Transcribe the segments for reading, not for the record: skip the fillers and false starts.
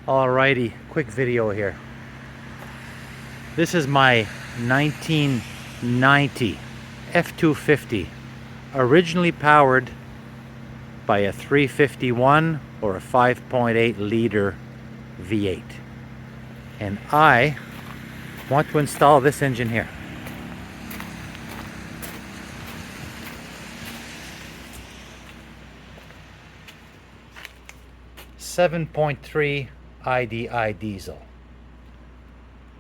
Alrighty, quick video here. This is my 1990 F250, originally powered by a 351 or a 5.8 liter V8. And I want to install this engine here. .3 IDI diesel.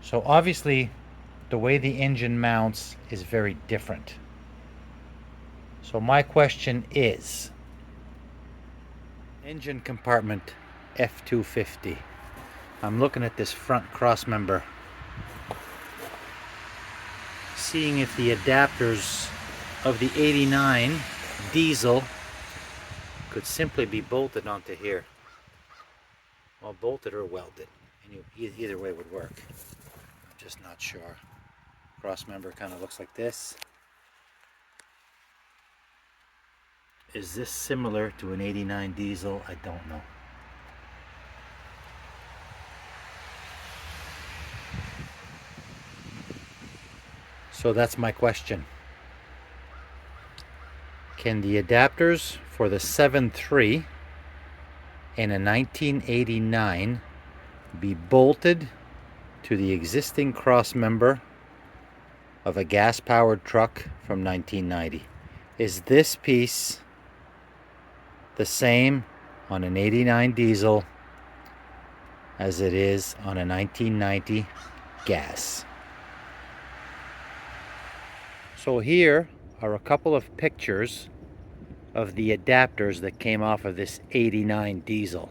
So obviously the way the engine mounts is very different. So my question is, engine compartment F250. I'm looking at this front cross member, seeing if the adapters of the 89 diesel could simply be bolted onto here. Well, bolted or welded. Either way would work. I'm just not sure. Cross member kind of looks like this. Is this similar to an 89 diesel? I don't know. So that's my question. Can the adapters for the 7.3 in a 1989 be bolted to the existing cross member of a gas-powered truck from 1990? Is this piece the same on an 89 diesel as it is on a 1990 gas? So here are a couple of pictures of the adapters that came off of this 89 diesel.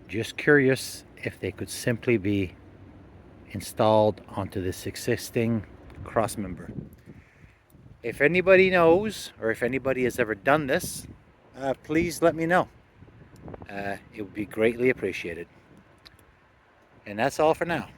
Just curious if they could simply be installed onto this existing cross member. If anybody knows, or if anybody has ever done this, please let me know. It would be greatly appreciated. And that's all for now.